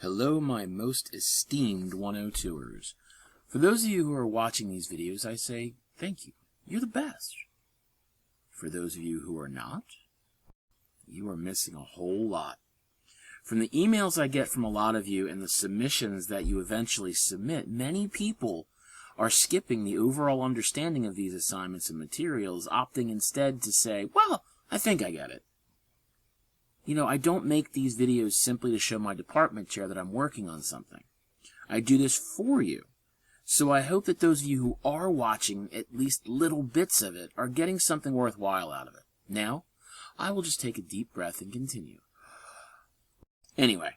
Hello, my most esteemed 102ers. For those of you who are watching these videos, I say thank you. You're the best. For those of you who are not, you are missing a whole lot. From the emails I get from a lot of you and the submissions that you eventually submit, many people are skipping the overall understanding of these assignments and materials, opting instead to say, well, I think I get it. You know, I don't make these videos simply to show my department chair that I'm working on something. I do this for you. So I hope that those of you who are watching at least little bits of it are getting something worthwhile out of it. Now, I will just take a deep breath and continue. Anyway,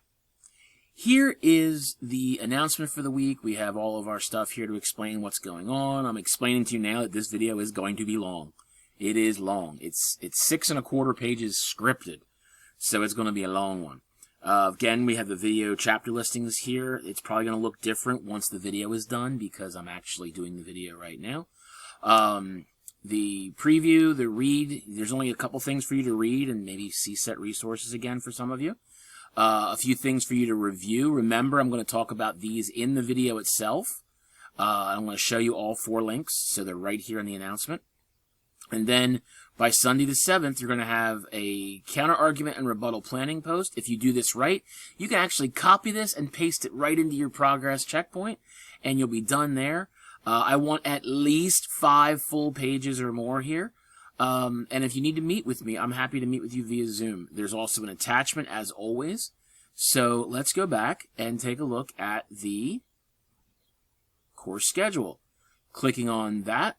here is the announcement for the week. We have all of our stuff here to explain what's going on. I'm explaining to you now that this video is going to be long. It is long. It's 6 1/4 pages scripted. So it's going to be a long one. Again, we have the video chapter listings here. It's probably going to look different once the video is done because I'm actually doing the video right now. The preview, the read, there's only a couple things for you to read and maybe see set resources again for some of you. A few things for you to review. Remember, I'm going to talk about these in the video itself. I'm going to show you all 4 links, so they're right here in the announcement. And then by Sunday the 7th, you're going to have a counter-argument and rebuttal planning post. If you do this right, you can actually copy this and paste it right into your progress checkpoint, and you'll be done there. I want at least 5 full pages or more here. And if you need to meet with me, I'm happy to meet with you via Zoom. There's also an attachment, as always. So let's go back and take a look at the course schedule. Clicking on that.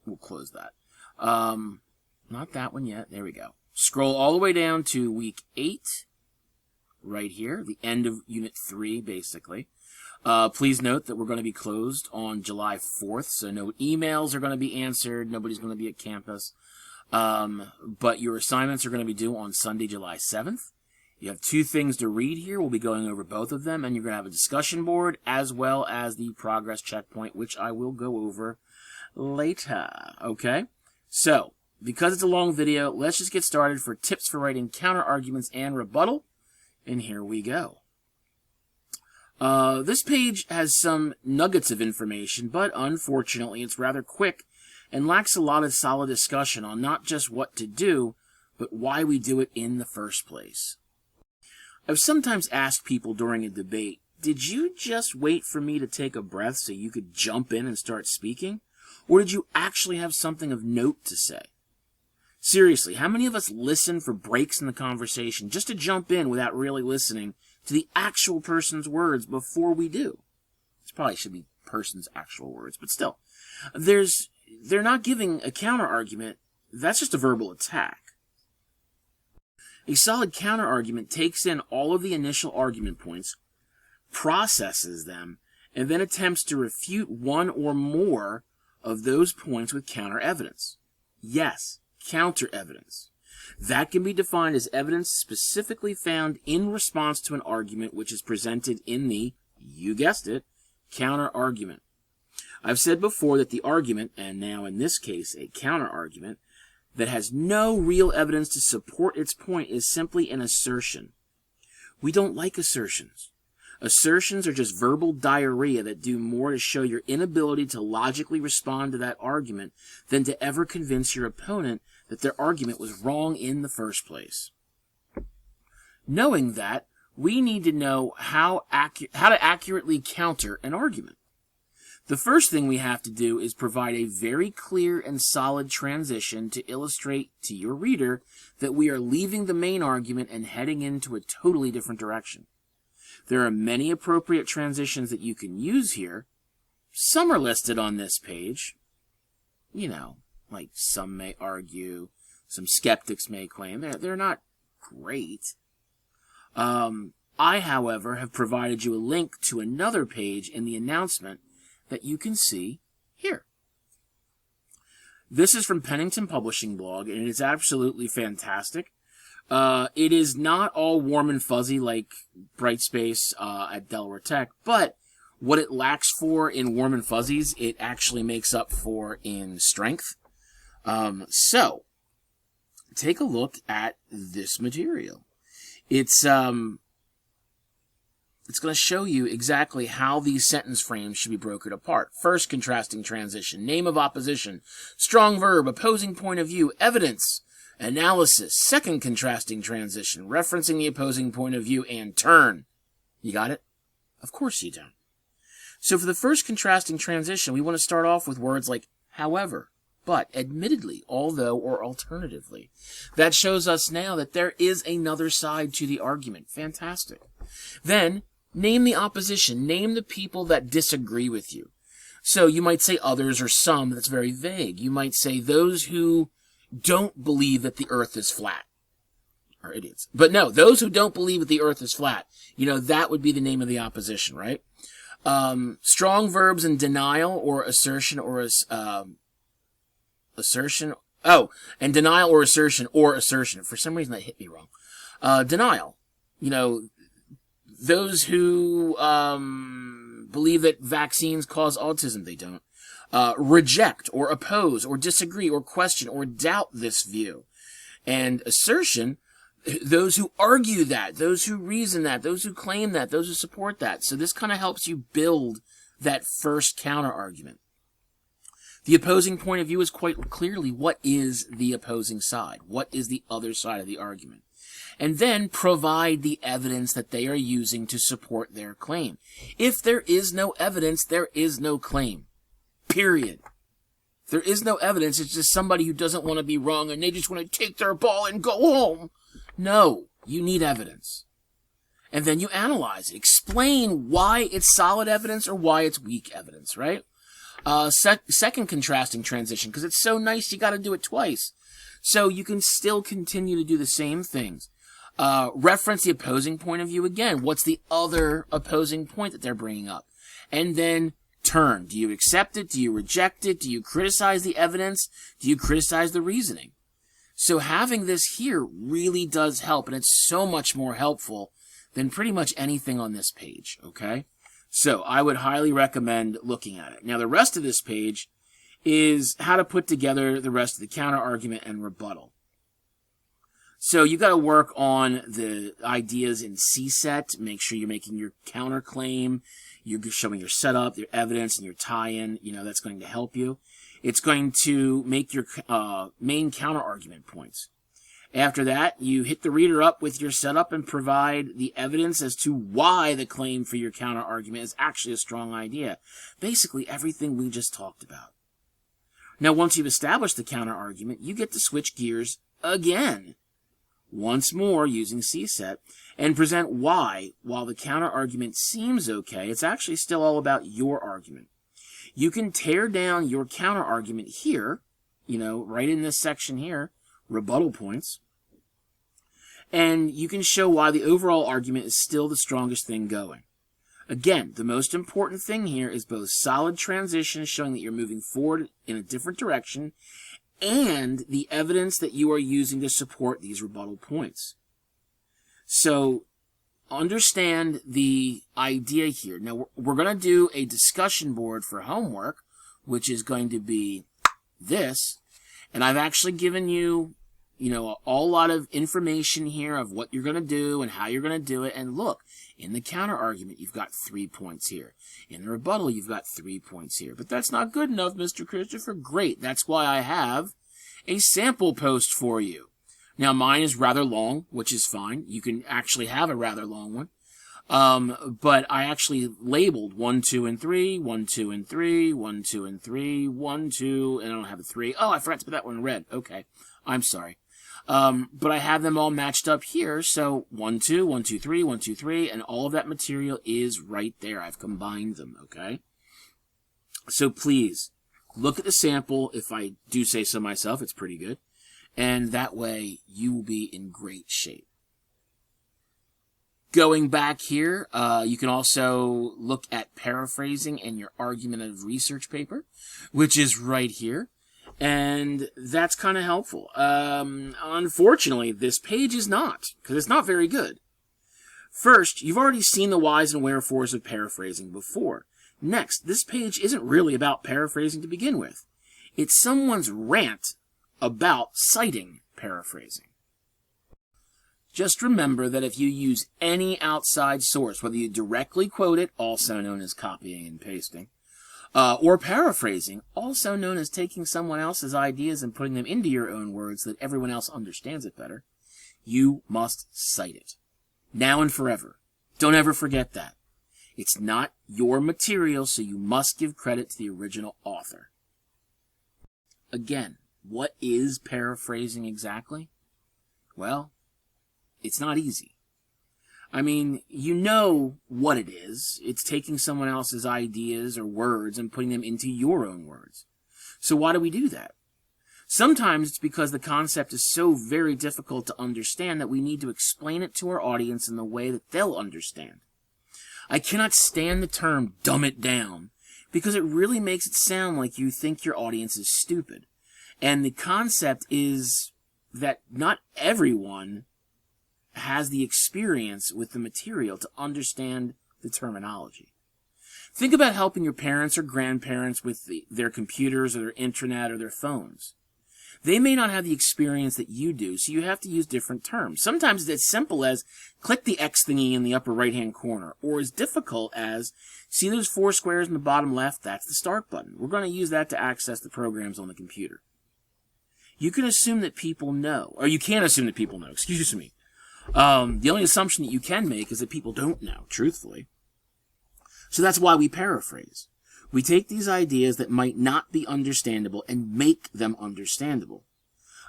We'll close that. Not that one yet. There we go. Scroll all the way down to week 8, right here, the end of Unit 3, basically. Please note that we're going to be closed on July 4th, so no emails are going to be answered. Nobody's going to be at campus. But your assignments are going to be due on Sunday, July 7th. You have 2 things to read here. We'll be going over both of them, and you're going to have a discussion board as well as the progress checkpoint, which I will go over later. Okay? So, because it's a long video, let's just get started for tips for writing counter arguments and rebuttal. And here we go. This page has some nuggets of information, but unfortunately it's rather quick and lacks a lot of solid discussion on not just what to do, but why we do it in the first place. I've sometimes asked people during a debate, did you just wait for me to take a breath so you could jump in and start speaking? Or did you actually have something of note to say? Seriously, how many of us listen for breaks in the conversation just to jump in without really listening to the actual person's words before we do? This probably should be person's actual words, but still. They're not giving a counter-argument. That's just a verbal attack. A solid counter-argument takes in all of the initial argument points, processes them, and then attempts to refute one or more of those points with counter-evidence. Yes, counter-evidence. That can be defined as evidence specifically found in response to an argument which is presented in the, you guessed it, counter-argument. I've said before that the argument, and now in this case a counter-argument, that has no real evidence to support its point is simply an assertion. We don't like assertions. Assertions are just verbal diarrhea that do more to show your inability to logically respond to that argument than to ever convince your opponent that their argument was wrong in the first place. Knowing that, we need to know how to accurately counter an argument. The first thing we have to do is provide a very clear and solid transition to illustrate to your reader that we are leaving the main argument and heading into a totally different direction. There are many appropriate transitions that you can use here. Some are listed on this page. You know, like some may argue, some skeptics may claim. They're not great. I, however, have provided you a link to another page in the announcement that you can see here. This is from Pennington Publishing Blog, and it is absolutely fantastic. It is not all warm and fuzzy like Brightspace at Delaware Tech, but what it lacks for in warm and fuzzies, it actually makes up for in strength. So, take a look at this material. It's going to show you exactly how these sentence frames should be broken apart. First contrasting transition, name of opposition, strong verb, opposing point of view, evidence, analysis. Second contrasting transition, referencing the opposing point of view, and turn. You got it? Of course you don't. So for the first contrasting transition, we want to start off with words like however, but, admittedly, although, or alternatively. That shows us now that there is another side to the argument. Fantastic. Then, name the opposition. Name the people that disagree with you. So you might say others or some. That's very vague. You might say those who don't believe that the earth is flat. Or idiots. But no, those who don't believe that the earth is flat. That would be the name of the opposition, right? Strong verbs in denial or assertion or assertion. Oh, and denial or assertion or assertion. For some reason that hit me wrong. Denial. Those who believe that vaccines cause autism, they don't. Reject or oppose or disagree or question or doubt this view. And assertion, those who argue that, those who reason that, those who claim that, those who support that. So this kind of helps you build that first counter-argument. The opposing point of view is quite clearly what is the opposing side. What is the other side of the argument? And then provide the evidence that they are using to support their claim. If there is no evidence, there is no claim. Period. If there is no evidence, it's just somebody who doesn't want to be wrong and they just want to take their ball and go home. No, you need evidence. And then you analyze it. Explain why it's solid evidence or why it's weak evidence, right? Second contrasting transition, because it's so nice you got to do it twice. So you can still continue to do the same things. Reference the opposing point of view again. What's the other opposing point that they're bringing up? And then turn. Do you accept it? Do you reject it? Do you criticize the evidence? Do you criticize the reasoning? So having this here really does help, and it's so much more helpful than pretty much anything on this page, okay? So I would highly recommend looking at it. Now the rest of this page is how to put together the rest of the counter-argument and rebuttal. So you got to work on the ideas in CSET. Make sure you're making your counterclaim. You're showing your setup, your evidence, and your tie-in. That's going to help you. It's going to make your main counter-argument points. After that, you hit the reader up with your setup and provide the evidence as to why the claim for your counter-argument is actually a strong idea. Basically, everything we just talked about. Now, once you've established the counter-argument, you get to switch gears again, once more using CSET, and present why, while the counter-argument seems okay, it's actually still all about your argument. You can tear down your counter-argument here, right in this section here, rebuttal points, and you can show why the overall argument is still the strongest thing going. Again, the most important thing here is both solid transition showing that you're moving forward in a different direction and the evidence that you are using to support these rebuttal points. So understand the idea here. Now, we're going to do a discussion board for homework, which is going to be this. And I've actually given you, a lot of information here of what you're going to do and how you're going to do it. And look, in the counter-argument, you've got 3 points here. In the rebuttal, you've got 3 points here. But that's not good enough, Mr. Christopher. Great. That's why I have a sample post for you. Now, mine is rather long, which is fine. You can actually have a rather long one. But I actually labeled 1, 2, and 3, 1, 2, and 3, 1, 2, and 3, 1, 2, and I don't have a 3. Oh, I forgot to put that one in red. Okay. I'm sorry. But I have them all matched up here. So 1, 2, 1, 2, 3, 1, 2, 3, and all of that material is right there. I've combined them. Okay. So please look at the sample. If I do say so myself, it's pretty good. And that way you will be in great shape. Going back here, you can also look at paraphrasing in your argumentative research paper, which is right here. And that's kind of helpful. Unfortunately, this page is not, because it's not very good. First, you've already seen the whys and wherefores of paraphrasing before. Next, this page isn't really about paraphrasing to begin with. It's someone's rant about citing paraphrasing. Just remember that if you use any outside source, whether you directly quote it, also known as copying and pasting, or paraphrasing, also known as taking someone else's ideas and putting them into your own words so that everyone else understands it better, you must cite it. Now and forever. Don't ever forget that. It's not your material, so you must give credit to the original author. Again, what is paraphrasing exactly? Well, it's not easy. I mean, you know what it is. It's taking someone else's ideas or words and putting them into your own words. So why do we do that? Sometimes it's because the concept is so very difficult to understand that we need to explain it to our audience in the way that they'll understand. I cannot stand the term dumb it down because it really makes it sound like you think your audience is stupid. And the concept is that not everyone has the experience with the material to understand the terminology. Think about helping your parents or grandparents with their computers or their internet or their phones. They may not have the experience that you do, so you have to use different terms. Sometimes it's as simple as click the X thingy in the upper right-hand corner, or as difficult as see those 4 squares in the bottom left? That's the start button. We're going to use that to access the programs on the computer. You can assume that people know, or you can't assume that people know, excuse me. The only assumption that you can make is that people don't know, truthfully. So that's why we paraphrase. We take these ideas that might not be understandable and make them understandable.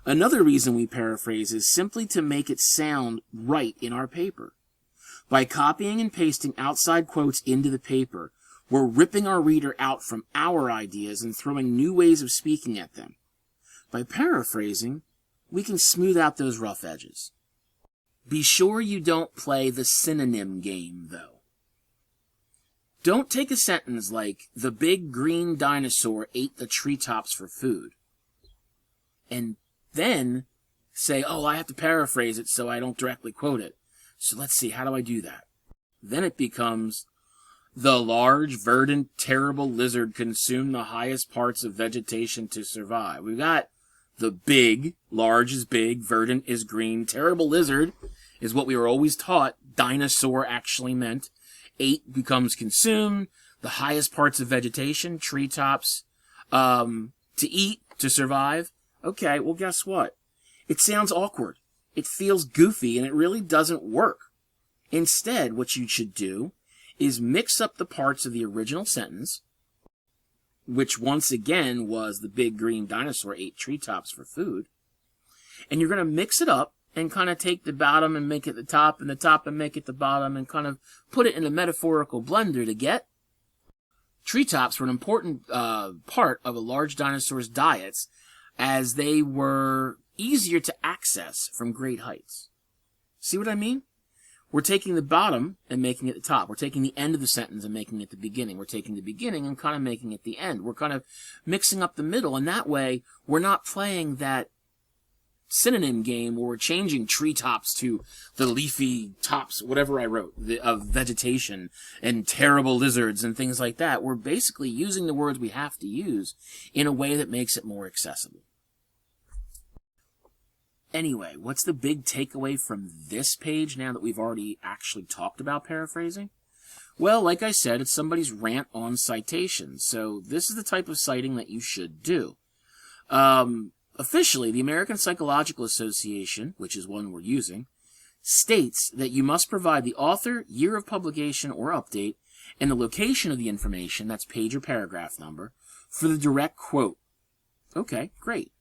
Another reason we paraphrase is simply to make it sound right in our paper. By copying and pasting outside quotes into the paper, we're ripping our reader out from our ideas and throwing new ways of speaking at them. By paraphrasing, we can smooth out those rough edges. Be sure you don't play the synonym game, though. Don't take a sentence like, the big green dinosaur ate the treetops for food, and then say, oh, I have to paraphrase it so I don't directly quote it. So let's see, how do I do that? Then it becomes, the large, verdant, terrible lizard consumed the highest parts of vegetation to survive. We've got the big, large is big, verdant is green, terrible lizard is what we were always taught dinosaur actually meant. 8 becomes consumed, the highest parts of vegetation, treetops, to eat, to survive. Okay, well, guess what? It sounds awkward. It feels goofy, and it really doesn't work. Instead, what you should do is mix up the parts of the original sentence, which once again was the big green dinosaur ate treetops for food, and you're going to mix it up and kind of take the bottom and make it the top, and the top and make it the bottom, and kind of put it in a metaphorical blender to get. Treetops were an important part of a large dinosaur's diets, as they were easier to access from great heights. See what I mean? We're taking the bottom and making it the top. We're taking the end of the sentence and making it the beginning. We're taking the beginning and kind of making it the end. We're kind of mixing up the middle, and that way we're not playing that synonym game where we're changing treetops to the leafy tops, whatever I wrote, of vegetation and terrible lizards and things like that. We're basically using the words we have to use in a way that makes it more accessible. Anyway, what's the big takeaway from this page now that we've already actually talked about paraphrasing? Well, like I said, it's somebody's rant on citations, so this is the type of citing that you should do. Officially, the American Psychological Association, which is one we're using, states that you must provide the author, year of publication or update, and the location of the information, that's page or paragraph number, for the direct quote. Okay, great.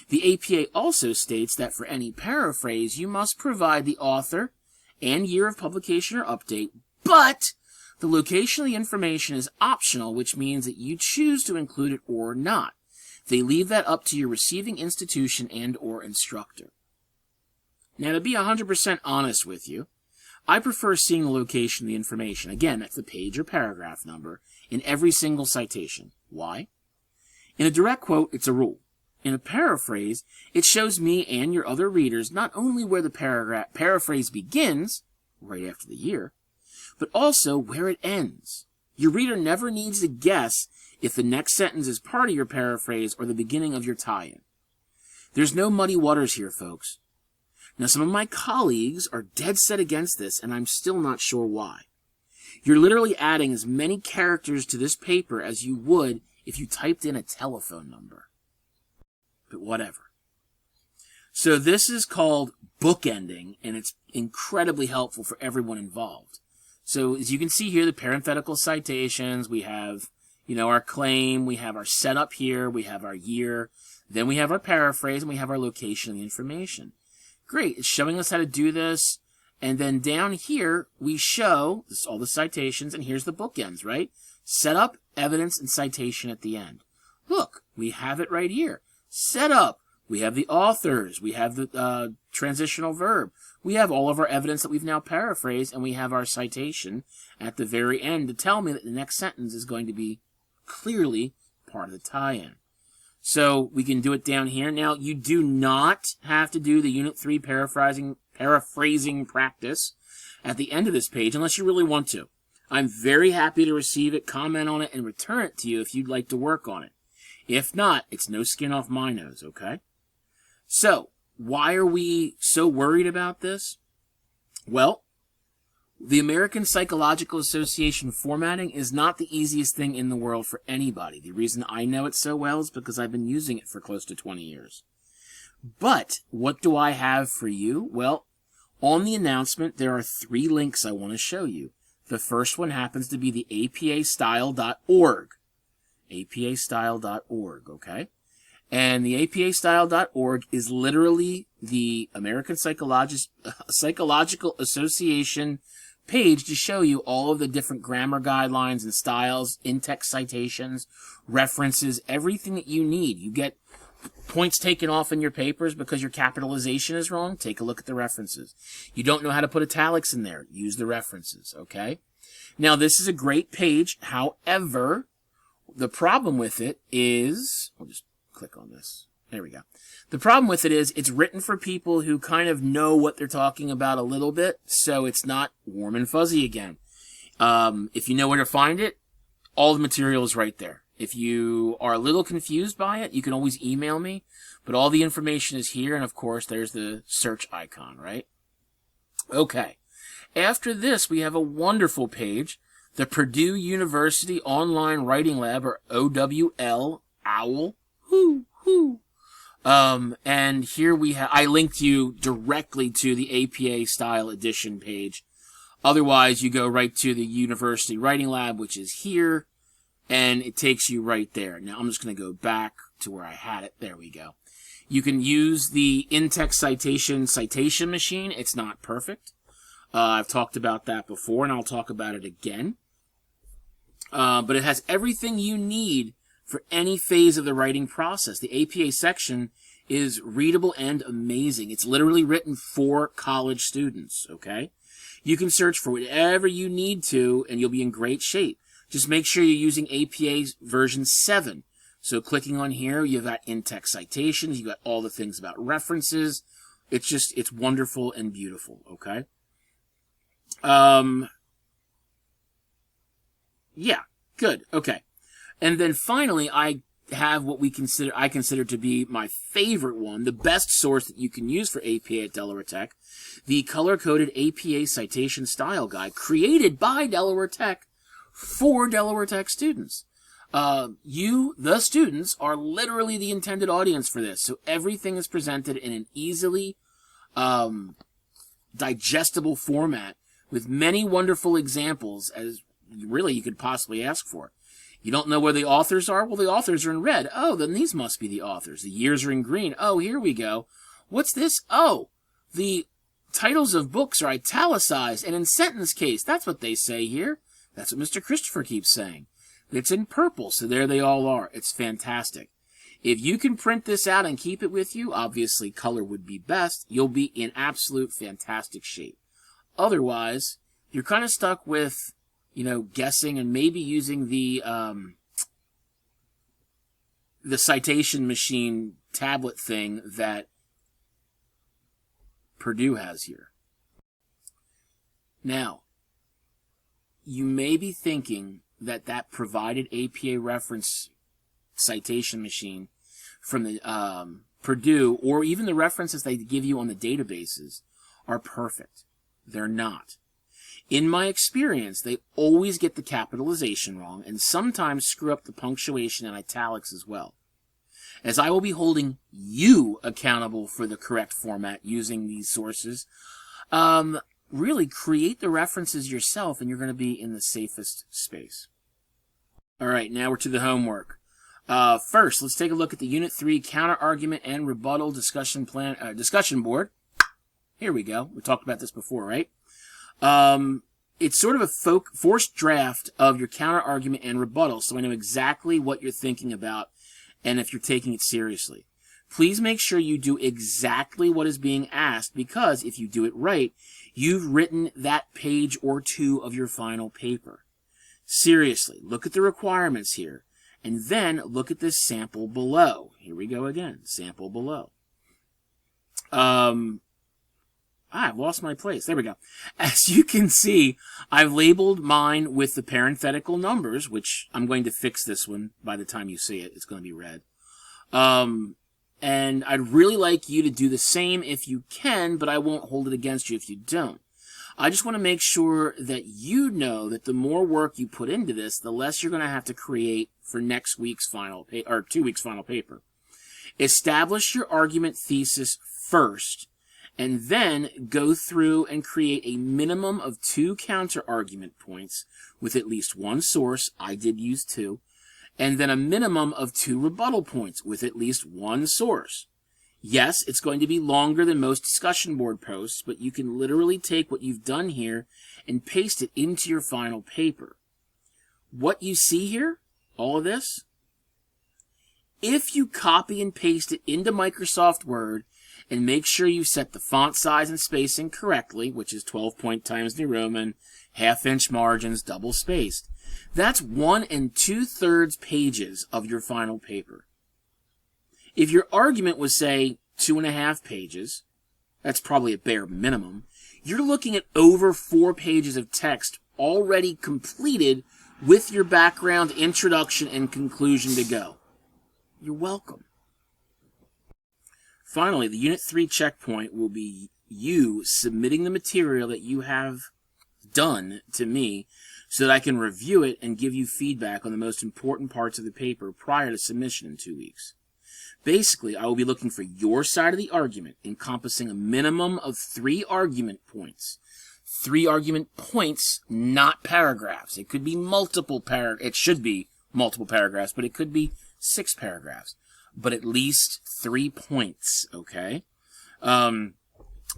The APA also states that for any paraphrase, you must provide the author and year of publication or update, but the location of the information is optional, which means that you choose to include it or not. They leave that up to your receiving institution and or instructor. Now, to be 100% honest with you, I prefer seeing the location of the information. Again, that's the page or paragraph number in every single citation. Why? In a direct quote, it's a rule. In a paraphrase, it shows me and your other readers not only where the paraphrase begins, right after the year, but also where it ends. Your reader never needs to guess if the next sentence is part of your paraphrase or the beginning of your tie-in. There's no muddy waters here, folks. Now, some of my colleagues are dead set against this, and I'm still not sure why. You're literally adding as many characters to this paper as you would if you typed in a telephone number. But whatever. So this is called bookending, and it's incredibly helpful for everyone involved. So as you can see here, the parenthetical citations, we have, our claim, we have our setup here, we have our year, then we have our paraphrase, and we have our location of the information. Great, it's showing us how to do this, and then down here, we show all the citations, and here's the bookends, right? Setup, evidence, and citation at the end. Look, we have it right here. Setup. We have the authors, we have the transitional verb, we have all of our evidence that we've now paraphrased, and we have our citation at the very end to tell me that the next sentence is going to be clearly part of the tie-in. So we can do it down here. Now, you do not have to do the Unit 3 paraphrasing practice at the end of this page unless you really want to. I'm very happy to receive it, comment on it, and return it to you if you'd like to work on it. If not, it's no skin off my nose, okay? So, why are we so worried about this? Well, the American Psychological Association formatting is not the easiest thing in the world for anybody. The reason I know it so well is because I've been using it for close to 20 years. But, what do I have for you? Well, on the announcement, there are 3 links I want to show you. The first one happens to be the apastyle.org. apastyle.org, okay? And the apastyle.org is literally the American Psychological Association page to show you all of the different grammar guidelines and styles, in-text citations, references, everything that you need. You get points taken off in your papers because your capitalization is wrong, take a look at the references. You don't know how to put italics in there, use the references, okay? Now, this is a great page. However, the problem with it is, I'll just click on this. There we go. The problem with it is it's written for people who kind of know what they're talking about a little bit, so it's not warm and fuzzy again. If you know where to find it, all the material is right there. If you are a little confused by it, you can always email me, but all the information is here, and of course, there's the search icon, right? Okay. After this, we have a wonderful page, the Purdue University Online Writing Lab, or OWL, OWL. And here we have, I linked you directly to the APA Style Edition page. Otherwise, you go right to the University Writing Lab, which is here, and it takes you right there. Now, I'm just going to go back to where I had it. There we go. You can use the in-text citation machine. It's not perfect. I've talked about that before, and I'll talk about it again. But it has everything you need for any phase of the writing process. The APA section is readable and amazing. It's literally written for college students, okay? You can search for whatever you need to, and you'll be in great shape. Just make sure you're using APA version 7. So clicking on here, you've got in-text citations, you've got all the things about references. It's wonderful and beautiful, okay? Yeah, good, okay. And then finally, I have what I consider to be my favorite one, the best source that you can use for APA at Delaware Tech, the color-coded APA Citation Style Guide, created by Delaware Tech for Delaware Tech students. You, the students, are literally the intended audience for this, so everything is presented in an easily digestible format with many wonderful examples, as really you could possibly ask for. You don't know where the authors are? Well, the authors are in red. Oh, then these must be the authors. The years are in green. Oh, here we go. What's this? Oh, the titles of books are italicized and in sentence case. That's what they say here. That's what Mr. Christopher keeps saying. It's in purple, so there they all are. It's fantastic. If you can print this out and keep it with you, obviously color would be best. You'll be in absolute fantastic shape. Otherwise, you're kind of stuck with, guessing and maybe using the citation machine tablet thing that Purdue has here. Now, you may be thinking that provided APA reference citation machine from the Purdue, or even the references they give you on the databases are perfect. They're not. In my experience, they always get the capitalization wrong and sometimes screw up the punctuation and italics as well. As I will be holding you accountable for the correct format using these sources, really create the references yourself and you're going to be in the safest space. All right, now we're to the homework. First, let's take a look at the Unit 3 Counter-Argument and Rebuttal discussion board. Here we go. We talked about this before, right? It's sort of a forced draft of your counter-argument and rebuttal, so I know exactly what you're thinking about and if you're taking it seriously. Please make sure you do exactly what is being asked, because if you do it right, you've written that page or two of your final paper. Seriously, look at the requirements here, and then look at this sample below. Here we go again, sample below. I've lost my place. There we go. As you can see, I've labeled mine with the parenthetical numbers, which I'm going to fix this one by the time you see it. It's going to be red. And I'd really like you to do the same if you can, but I won't hold it against you if you don't. I just want to make sure that you know that the more work you put into this, the less you're going to have to create for next week's final or 2 weeks' final paper. Establish your argument thesis first, and then go through and create a minimum of 2 counter-argument points with at least 1 source. I did use 2. And then a minimum of 2 rebuttal points with at least 1 source. Yes, it's going to be longer than most discussion board posts, but you can literally take what you've done here and paste it into your final paper. What you see here, all of this, if you copy and paste it into Microsoft Word, and make sure you set the font size and spacing correctly, which is 12-point Times New Roman, half-inch margins, double-spaced. That's 1 2/3 pages of your final paper. If your argument was, say, 2.5 pages, that's probably a bare minimum, you're looking at over 4 pages of text already completed with your background, introduction, and conclusion to go. You're welcome. Finally, the Unit 3 checkpoint will be you submitting the material that you have done to me so that I can review it and give you feedback on the most important parts of the paper prior to submission in 2 weeks. Basically, I will be looking for your side of the argument, encompassing a minimum of 3 argument points. 3 argument points, not paragraphs. It could be it should be multiple paragraphs, but it could be 6 paragraphs. But at least 3 points, okay?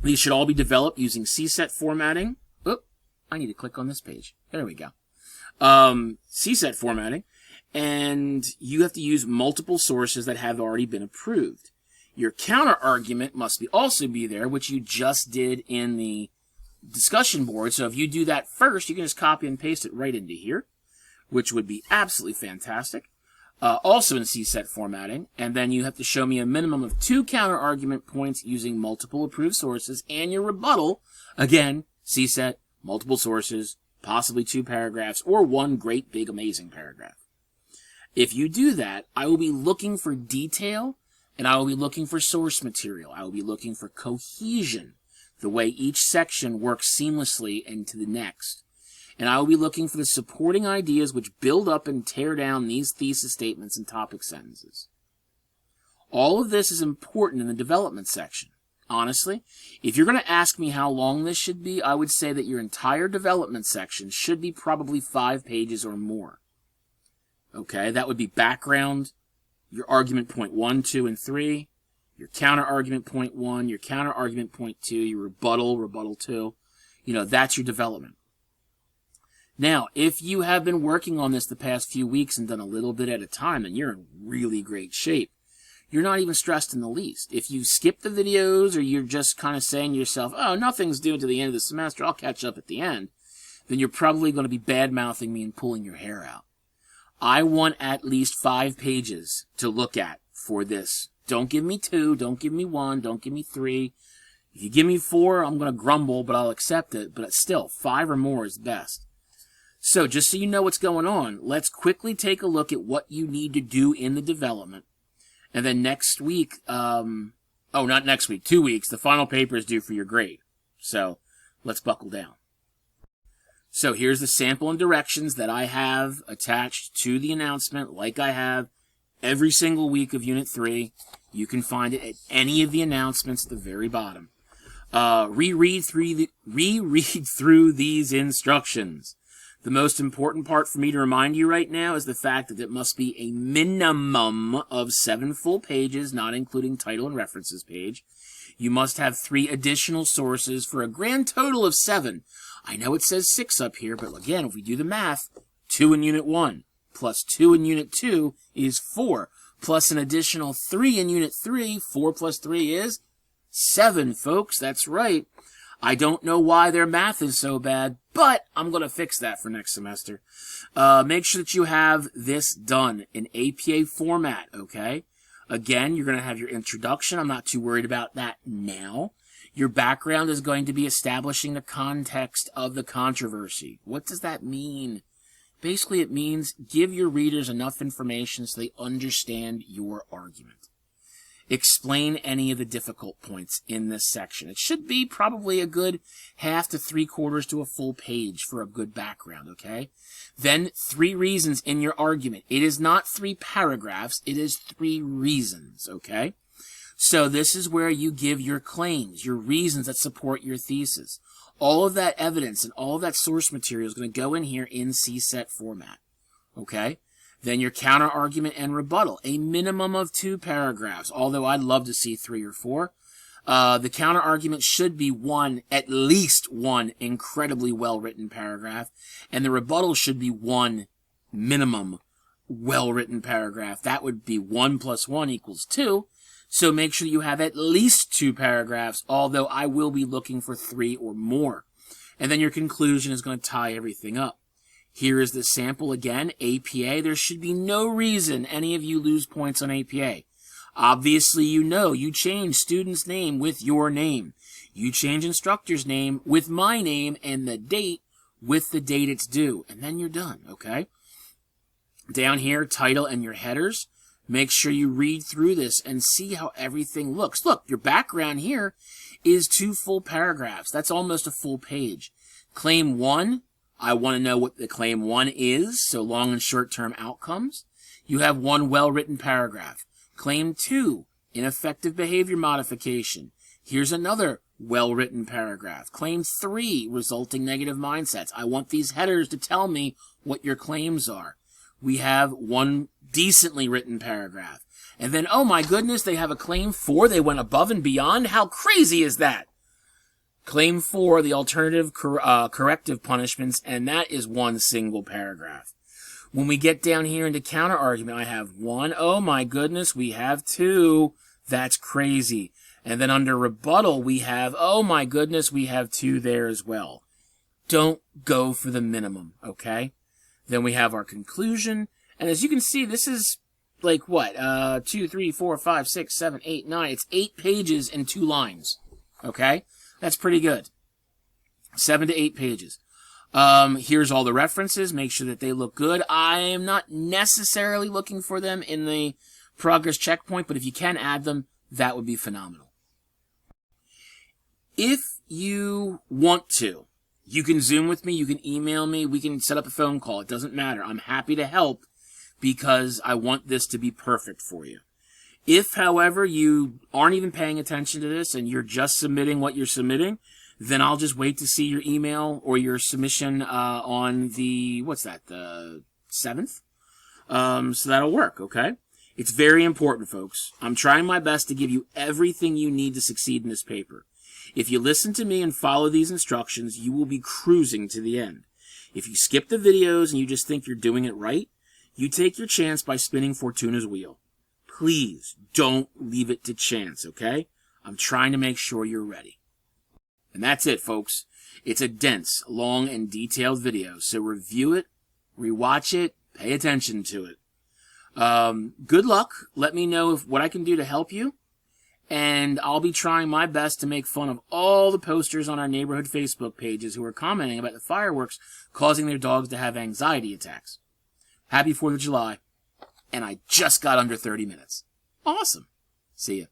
These should all be developed using CSET formatting. Oop, I need to click on this page. There we go. CSET formatting. And you have to use multiple sources that have already been approved. Your counter-argument must also be there, which you just did in the discussion board. So if you do that first, you can just copy and paste it right into here, which would be absolutely fantastic. Also in CSET formatting, and then you have to show me a minimum of 2 counter-argument points using multiple approved sources, and your rebuttal, again, CSET, multiple sources, possibly 2 paragraphs, or 1 great, big, amazing paragraph. If you do that, I will be looking for detail, and I will be looking for source material. I will be looking for cohesion, the way each section works seamlessly into the next. And I will be looking for the supporting ideas which build up and tear down these thesis statements and topic sentences. All of this is important in the development section. Honestly, if you're going to ask me how long this should be, I would say that your entire development section should be probably 5 pages or more. Okay, that would be background, your argument point 1, 2, and 3, your counter-argument point 1, your counter-argument point 2, your rebuttal 2. That's your development. Now, if you have been working on this the past few weeks and done a little bit at a time, then you're in really great shape. You're not even stressed in the least. If you skip the videos or you're just kind of saying to yourself, oh, nothing's due until the end of the semester, I'll catch up at the end, then you're probably going to be bad-mouthing me and pulling your hair out. I want at least 5 pages to look at for this. Don't give me 2, don't give me 1, don't give me 3. If you give me 4, I'm going to grumble, but I'll accept it. But still, 5 or more is best. So, just so you know what's going on, let's quickly take a look at what you need to do in the development. And then next week, not next week, 2 weeks, the final paper is due for your grade. So let's buckle down. So here's the sample and directions that I have attached to the announcement, like I have every single week of Unit 3. You can find it at any of the announcements at the very bottom. Reread through these instructions. The most important part for me to remind you right now is the fact that it must be a minimum of 7 full pages, not including title and references page. You must have 3 additional sources for a grand total of 7. I know it says 6 up here, but again, if we do the math, 2 in Unit 1 plus 2 in Unit 2 is 4, plus an additional 3 in Unit 3. 4 plus 3 is 7, folks. That's right. I don't know why their math is so bad, but I'm going to fix that for next semester. Make sure that you have this done in APA format, okay? Again, you're going to have your introduction. I'm not too worried about that now. Your background is going to be establishing the context of the controversy. What does that mean? Basically, it means give your readers enough information so they understand your argument. Explain any of the difficult points in this section. It should be probably a good half to 3/4 to a full page for a good background, okay? Then 3 reasons in your argument. It is not 3 paragraphs, it is 3 reasons, okay? So this is where you give your claims, your reasons that support your thesis. All of that evidence and all of that source material is going to go in here in CSET format, okay? Then your counter-argument and rebuttal, a minimum of 2 paragraphs, although I'd love to see 3 or 4. The counter-argument should be at least one incredibly well-written paragraph, and the rebuttal should be 1 minimum well-written paragraph. That would be 1 plus 1 equals 2, so make sure you have at least 2 paragraphs, although I will be looking for 3 or more. And then your conclusion is going to tie everything up. Here is the sample again, APA. There should be no reason any of you lose points on APA. Obviously, you change student's name with your name. You change instructor's name with my name and the date with the date it's due. And then you're done, okay? Down here, title and your headers. Make sure you read through this and see how everything looks. Look, your background here is 2 full paragraphs. That's almost a full page. Claim 1. I want to know what the claim 1 is, so long and short-term outcomes. You have 1 well-written paragraph. Claim 2, ineffective behavior modification. Here's another well-written paragraph. Claim 3, resulting negative mindsets. I want these headers to tell me what your claims are. We have 1 decently written paragraph. And then, oh my goodness, they have a claim 4. They went above and beyond. How crazy is that? Claim 4, the alternative corrective punishments, and that is 1 single paragraph. When we get down here into counter-argument, I have 1. Oh my goodness, we have 2. That's crazy. And then under rebuttal, we have, oh my goodness, we have 2 there as well. Don't go for the minimum, okay? Then we have our conclusion, and as you can see, this is like what? 2, 3, 4, 5, 6, 7, 8, 9. It's 8 pages and 2 lines, okay? That's pretty good. 7 to 8 pages. Here's all the references. Make sure that they look good. I am not necessarily looking for them in the progress checkpoint, but if you can add them, that would be phenomenal. If you want to, you can Zoom with me, you can email me, we can set up a phone call. It doesn't matter. I'm happy to help because I want this to be perfect for you. If, however, you aren't even paying attention to this and you're just submitting what you're submitting, then I'll just wait to see your email or your submission on the, the 7th? So that'll work, okay? It's very important, folks. I'm trying my best to give you everything you need to succeed in this paper. If you listen to me and follow these instructions, you will be cruising to the end. If you skip the videos and you just think you're doing it right, you take your chance by spinning Fortuna's wheel. Please don't leave it to chance, okay? I'm trying to make sure you're ready. And that's it, folks. It's a dense, long, and detailed video, so review it, rewatch it, pay attention to it. Good luck. Let me know what I can do to help you. And I'll be trying my best to make fun of all the posters on our neighborhood Facebook pages who are commenting about the fireworks causing their dogs to have anxiety attacks. Happy 4th of July. And I just got under 30 minutes. Awesome. See ya.